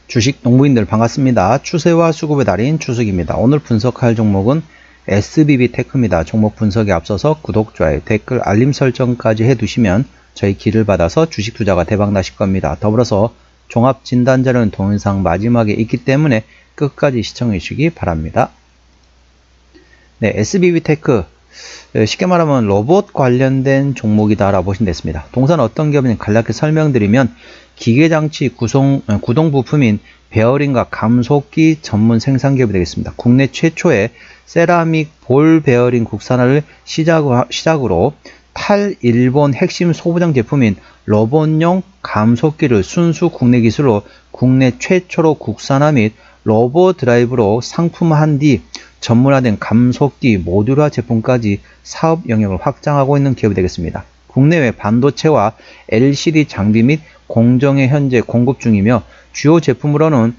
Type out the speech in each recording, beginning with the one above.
주식 농부인들 반갑습니다. 추세와 수급의 달인 추석입니다. 오늘 분석할 종목은 SBB테크입니다. 종목 분석에 앞서서 구독, 좋아요, 댓글, 알림 설정까지 해두시면 저희 길을 받아서 주식 투자가 대박 나실 겁니다. 더불어서 종합 진단 자료는 동영상 마지막에 있기 때문에 끝까지 시청해 주시기 바랍니다. 네, SBB테크 쉽게 말하면 로봇 관련된 종목이다라고 보시면 됐습니다. 동사는 어떤 기업인지 간략히 설명드리면 기계장치 구동 부품인 베어링과 감속기 전문 생산기업이 되겠습니다. 국내 최초의 세라믹 볼 베어링 국산화를 시작으로 탈일본 핵심 소부장 제품인 로봇용 감속기를 순수 국내 기술로 국내 최초로 국산화 및 로봇 드라이브로 상품화한 뒤 전문화된 감속기 모듈화 제품까지 사업 영역을 확장하고 있는 기업이 되겠습니다. 국내외 반도체와 LCD 장비 및 공정에 현재 공급 중이며 주요 제품으로는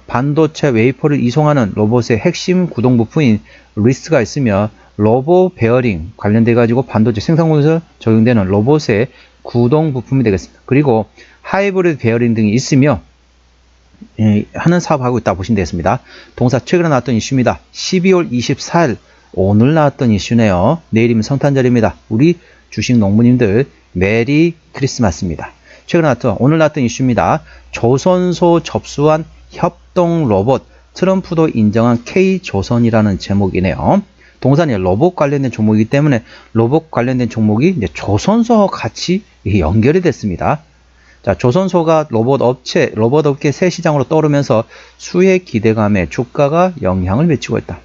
반도체 웨이퍼를 이송하는 로봇의 핵심 구동 부품인 리스가 있으며 로봇 베어링 관련돼 가지고 반도체 생산공에서 적용되는 로봇의 구동 부품이 되겠습니다. 그리고 하이브리드 베어링 등이 있으며 하는 사업하고 있다 보시면 되겠습니다. 동사 최근에 나왔던 이슈입니다. 12월 24일 오늘 나왔던 이슈네요. 내일이면 성탄절입니다. 우리 주식 농부님들 메리 크리스마스입니다. 오늘 나왔던 이슈입니다. 조선소 접수한 협동 로봇 트럼프도 인정한 K조선이라는 제목이네요. 동사는 로봇 관련된 종목이기 때문에 로봇 관련된 종목이 이제 조선소와 같이 연결이 됐습니다. 자, 조선소가 로봇업계 새 시장으로 떠오르면서 수혜 기대감에 주가가 영향을 미치고 있다.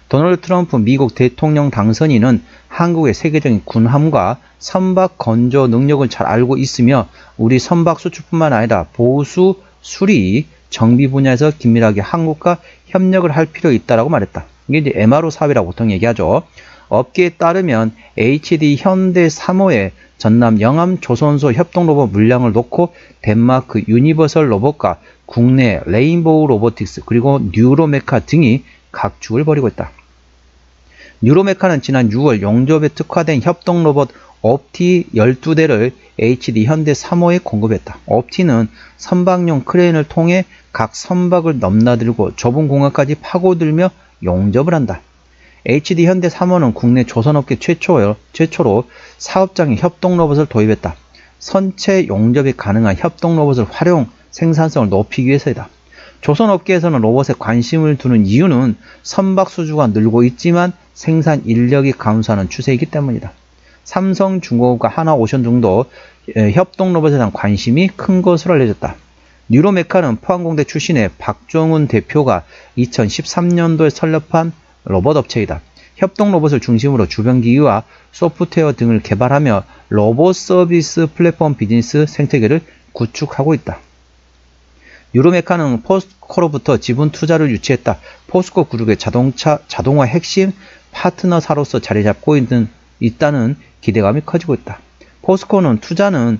도널드 트럼프 미국 대통령 당선인은 한국의 세계적인 군함과 선박 건조 능력을 잘 알고 있으며 우리 선박 수출뿐만 아니라 보수, 수리, 정비 분야에서 긴밀하게 한국과 협력을 할 필요 있다라고 말했다. 이게 이제 MRO 사업이라고 보통 얘기하죠. 업계에 따르면 HD 현대 3호의 전남 영암 조선소 협동 로봇 물량을 놓고 덴마크 유니버설 로봇과 국내 레인보우 로보틱스 그리고 뉴로메카 등이 각축을 벌이고 있다. 뉴로메카는 지난 6월 용접에 특화된 협동 로봇 옵티 12대를 HD 현대 3호에 공급했다. 옵티는 선박용 크레인을 통해 각 선박을 넘나들고 좁은 공간까지 파고들며 용접을 한다. HD 현대 3호는 국내 조선업계 최초로 사업장에 협동 로봇을 도입했다. 선체 용접이 가능한 협동 로봇을 활용 생산성을 높이기 위해서이다. 조선업계에서는 로봇에 관심을 두는 이유는 선박 수주가 늘고 있지만 생산 인력이 감소하는 추세이기 때문이다. 삼성중공업과 하나오션 등도 협동 로봇에 대한 관심이 큰 것으로 알려졌다. 뉴로메카는 포항공대 출신의 박종훈 대표가 2013년도에 설립한 로봇 업체이다. 협동 로봇을 중심으로 주변 기기와 소프트웨어 등을 개발하며 로봇 서비스 플랫폼 비즈니스 생태계를 구축하고 있다. 뉴로메카는 포스코로부터 지분 투자를 유치했다. 포스코 그룹의 자동화 핵심 파트너사로서 자리 잡고 있다는 기대감이 커지고 있다. 포스코는 투자는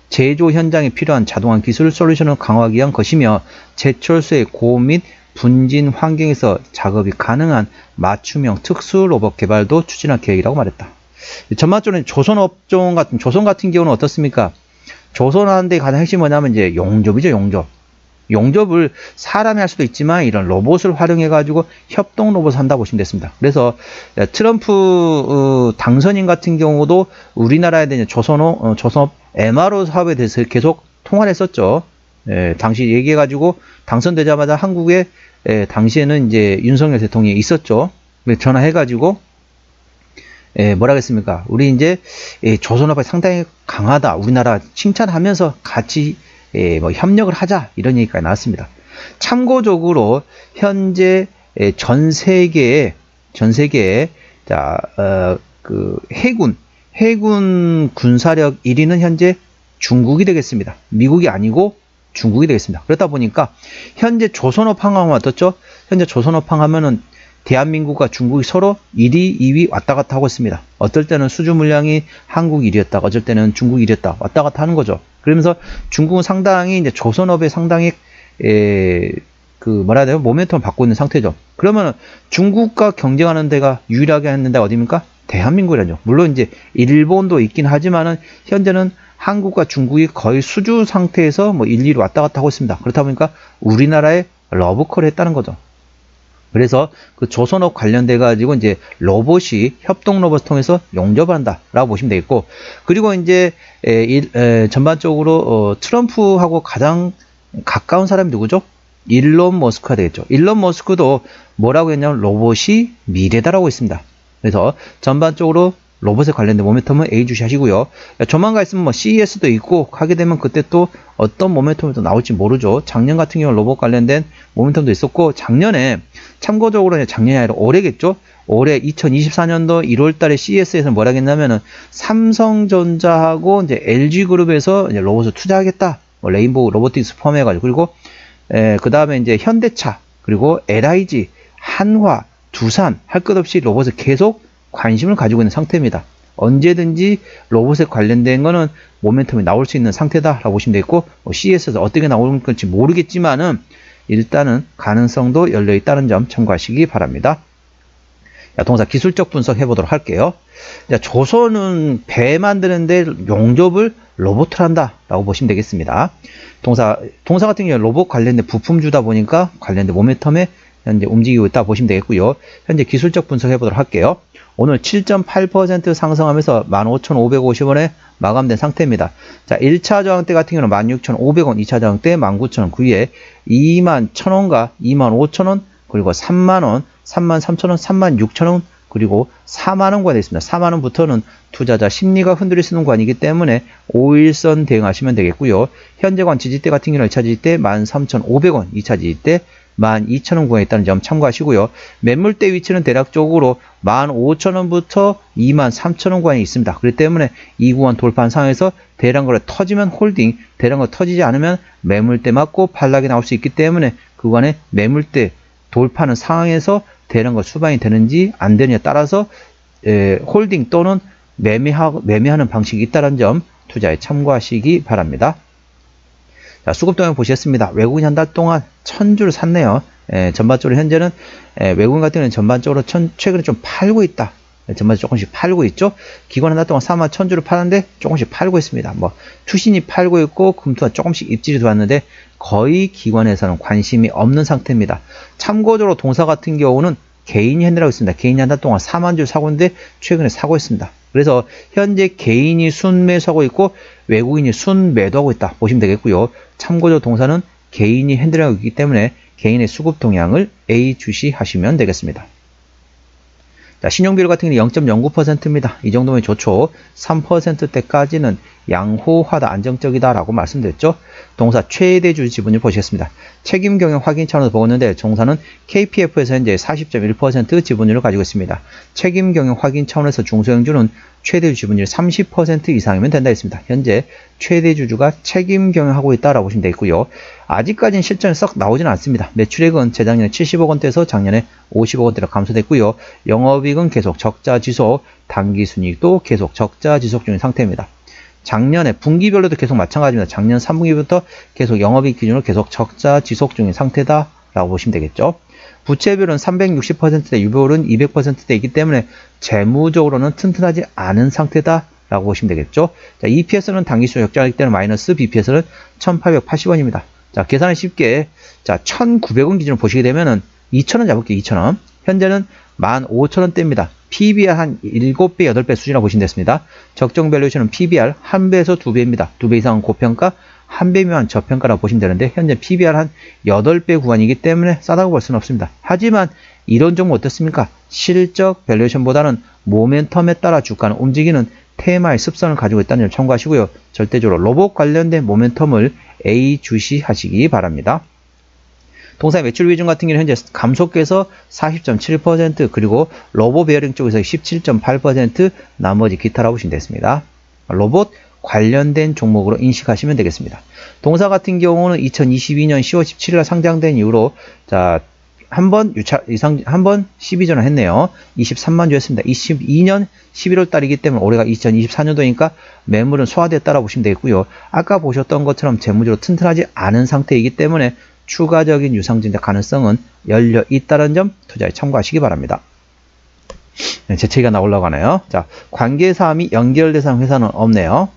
제조 현장에 필요한 자동화 기술 솔루션을 강화하기 위한 것이며 제철소의 고온 및 분진 환경에서 작업이 가능한 맞춤형 특수 로봇 개발도 추진할 계획이라고 말했다. 전반적으로 조선 같은 경우는 어떻습니까? 조선하는데 가장 핵심이 뭐냐면 이제 용접이죠, 용접. 용접을 사람이 할 수도 있지만 이런 로봇을 활용해 가지고 협동 로봇을 한다고 보시면 됐습니다. 그래서 트럼프 당선인 같은 경우도 우리나라에 대한 조선업 MRO 사업에 대해서 계속 통화를 했었죠. 당시 얘기해 가지고 당선되자마자 한국에 당시에는 이제 윤석열 대통령이 있었죠. 전화해 가지고 뭐라 했습니까? 우리 이제 조선업이 상당히 강하다. 우리나라 칭찬하면서 같이 협력을 하자 이런 얘기가 나왔습니다. 참고적으로 현재 전 세계에 해군 군사력 1위는 현재 중국이 되겠습니다. 미국이 아니고 중국이 되겠습니다. 그렇다 보니까 현재 조선업 항하면 어떻죠? 현재 조선업 항하면은 대한민국과 중국이 서로 1위, 2위 왔다 갔다 하고 있습니다. 어떨 때는 수주 물량이 한국 1위였다, 어쩔 때는 중국 1위였다, 왔다 갔다 하는 거죠. 그러면서 중국은 상당히 이제 조선업에 상당히 모멘텀을 받고 있는 상태죠. 그러면 중국과 경쟁하는 데가 유일하게 하는 데가 어디입니까? 대한민국이라죠. 물론 이제 일본도 있긴 하지만은 현재는 한국과 중국이 거의 수주 상태에서 뭐 1, 2로 왔다 갔다 하고 있습니다. 그렇다 보니까 우리나라에 러브콜을 했다는 거죠. 그래서 그 조선업 관련돼 가지고 이제 로봇이 협동 로봇을 통해서 용접을 한다라고 보시면 되겠고, 그리고 이제 전반적으로 트럼프하고 가장 가까운 사람이 누구죠? 일론 머스크가 되겠죠. 일론 머스크도 뭐라고 했냐면 로봇이 미래다라고 했습니다. 그래서 전반적으로 로봇에 관련된 모멘텀은 A 주시 하시고요. 조만간 있으면 뭐 CES도 있고 하게 되면 그때 또 어떤 모멘텀이 또 나올지 모르죠. 작년 같은 경우는 로봇 관련된 모멘텀도 있었고, 작년에 참고적으로 작년이 아니라 올해겠죠. 올해 2024년도 1월 달에 CES에서 뭐라 했냐면은 삼성전자하고 이제 LG그룹에서 이제 로봇을 투자하겠다. 뭐 레인보우 로보틱스 포함해가지고, 그리고 그 다음에 이제 현대차, 그리고 LIG, 한화, 두산 할 것 없이 로봇에 계속 관심을 가지고 있는 상태입니다. 언제든지 로봇에 관련된 거는 모멘텀이 나올 수 있는 상태다라고 보시면 되겠고, 뭐 CES에서 어떻게 나오는 건지 모르겠지만은 일단은 가능성도 열려 있다는 점 참고하시기 바랍니다. 자, 동사 기술적 분석 해보도록 할게요. 자, 조선은 배 만드는데 용접을 로봇을 한다라고 보시면 되겠습니다. 동사 같은 경우에 로봇 관련된 부품 주다 보니까 관련된 모멘텀에 현재 움직이고 있다 보시면 되겠고요. 현재 기술적 분석 해보도록 할게요. 오늘 7.8% 상승하면서 15,550원에 마감된 상태입니다. 자, 1차 저항대 같은 경우는 16,500원, 2차 저항대 19,000원, 그 위에 21,000원과 25,000원, 그리고 3만원, 33,000원, 36,000원, 그리고 4만원 구간이 있습니다. 4만원부터는 투자자 심리가 흔들릴 수 있는 구간이기 때문에 5일선 대응하시면 되겠고요. 현재관 지지대 같은 경우는 1차 지지대 13,500원, 2차 지지대 12,000원 구간에 있다는 점 참고하시고요. 매물대 위치는 대략적으로 15,000원부터 23,000원 구간이 있습니다. 그렇기 때문에 이 구간 돌파한 상황에서 대량거래 터지면 홀딩, 대량거래 터지지 않으면 매물대 맞고 반락이 나올 수 있기 때문에 그 구간에 매물대 돌파하는 상황에서 대량거래 수반이 되는지 안 되느냐에 따라서 홀딩 또는 매매하는 방식이 있다는 점 투자에 참고하시기 바랍니다. 자, 수급 동향 보시겠습니다. 외국인 한 달 동안 1000주를 샀네요. 전반적으로 현재는 외국인 같은 경우는 전반적으로 최근에 좀 팔고 있다. 전반적으로 조금씩 팔고 있죠. 기관 한 달 동안 41,000주를 파는데 조금씩 팔고 있습니다. 뭐 투신이 팔고 있고 금투가 조금씩 입질이 들어왔는데 거의 기관에서는 관심이 없는 상태입니다. 참고적으로 동사 같은 경우는 개인이 핸들하고 있습니다. 개인이 한 달 동안 4만 주 사고 있는데 최근에 사고 있습니다. 그래서 현재 개인이 순매수하고 있고 외국인이 순매도하고 있다 보시면 되겠고요. 참고적으로 동사는 개인이 핸들하고 있기 때문에 개인의 수급 동향을 A 주시하시면 되겠습니다. 자, 신용비율 같은 경우는 0.09%입니다. 이 정도면 좋죠. 3%대까지는 양호하다, 안정적이다 라고 말씀드렸죠. 동사 최대주 지분율 보시겠습니다. 책임 경영 확인 차원에서 보고 있는데 동사는 KPF에서 현재 40.1% 지분율을 가지고 있습니다. 책임 경영 확인 차원에서 중소형주는 최대주 지분율 30% 이상이면 된다 했습니다. 현재 최대주주가 책임 경영하고 있다라고 보시면 되겠고요. 아직까지는 실전이 썩 나오지는 않습니다. 매출액은 재작년에 70억 원대에서 작년에 50억 원대로 감소됐고요. 영업이익은 계속 적자 지속, 당기순이익도 계속 적자 지속 중인 상태입니다. 작년에 분기별로도 계속 마찬가지입니다. 작년 3분기부터 계속 영업이익 기준으로 계속 적자 지속 중인 상태다라고 보시면 되겠죠. 부채비율은 360%대, 유보율은 200%대이기 때문에 재무적으로는 튼튼하지 않은 상태다라고 보시면 되겠죠. 자, EPS는 당기순 역작하기 때문에 마이너스, BPS는 1880원입니다. 자, 계산은 쉽게, 자, 1900원 기준으로 보시게 되면은 2000원 잡을게요. 2000원. 현재는 15,000원대입니다. PBR 한 7배, 8배 수준이라고 보시면 됐습니다. 적정 밸류에이션은 PBR 1배에서 2배입니다. 2배 이상은 고평가, 1배 미만 저평가라고 보시면 되는데 현재 PBR 한 8배 구간이기 때문에 싸다고 볼 수는 없습니다. 하지만 이런 종목 어떻습니까? 실적 밸류에이션보다는 모멘텀에 따라 주가는 움직이는 테마의 습성을 가지고 있다는 점 참고하시고요. 절대적으로 로봇 관련된 모멘텀을 A 주시하시기 바랍니다. 동사 매출 비중 같은 경우는 현재 감속해서 40.7%, 그리고 로봇 베어링 쪽에서 17.8%, 나머지 기타라고 보시면 되겠습니다. 로봇 관련된 종목으로 인식하시면 되겠습니다. 동사 같은 경우는 2022년 10월 17일 상장된 이후로 자, 한번 12전을 했네요. 23만 주였습니다. 22년 11월 달이기 때문에 올해가 2024년도니까 매물은 소화됐다라고 보시면 되겠고요. 아까 보셨던 것처럼 재무적으로 튼튼하지 않은 상태이기 때문에 추가적인 유상증자 가능성은 열려 있다는 점 투자에 참고하시기 바랍니다. 네, 재채기가 나오려고 하네요. 자, 관계사항이 연결대상 회사는 없네요.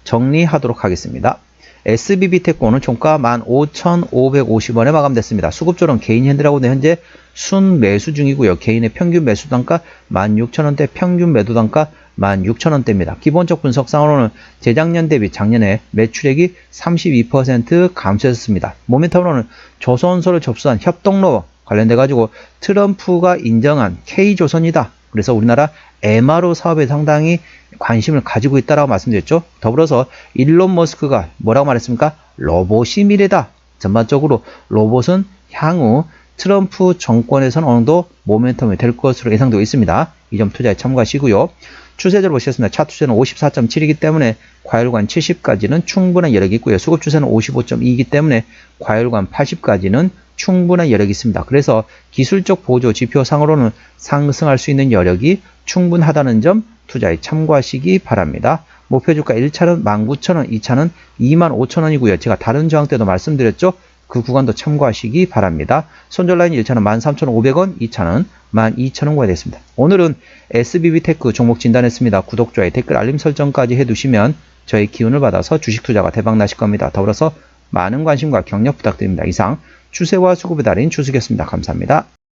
정리하도록 하겠습니다. SBB테크 오늘 총가 15,550원에 마감됐습니다. 수급조는 개인 핸들하고는 현재 순매수 중이고요. 개인의 평균 매수 단가 16,000원대, 평균 매도 단가 16,000원대입니다. 기본적 분석상으로는 재작년 대비 작년에 매출액이 32% 감소했습니다. 모멘텀으로는 조선소를 접수한 협동로 관련돼 가지고 트럼프가 인정한 K조선이다. 그래서 우리나라 MRO 사업에 상당히 관심을 가지고 있다라고 말씀드렸죠. 더불어서 일론 머스크가 뭐라고 말했습니까? 로봇이 미래다. 전반적으로 로봇은 향후 트럼프 정권에서는 어느 정도 모멘텀이 될 것으로 예상되고 있습니다. 이 점 투자에 참고하시고요. 추세대로 보시겠습니다. 차트 추세는 54.7이기 때문에 과열관 70까지는 충분한 여력이 있고요. 수급 추세는 55.2이기 때문에 과열관 80까지는 충분한 여력이 있습니다. 그래서 기술적 보조 지표상으로는 상승할 수 있는 여력이 충분하다는 점 투자에 참고하시기 바랍니다. 목표주가 1차는 19,000원, 2차는 25,000원이고요. 제가 다른 저항 때도 말씀드렸죠. 그 구간도 참고하시기 바랍니다. 손절라인 1차는 13,500원, 2차는 12,000원가 되겠습니다. 오늘은 SBB테크 종목 진단했습니다. 구독, 좋아요, 댓글, 알림 설정까지 해두시면 저희 기운을 받아서 주식 투자가 대박 나실 겁니다. 더불어서 많은 관심과 격려 부탁드립니다. 이상 추세와 수급의 달인 추석이었습니다. 감사합니다.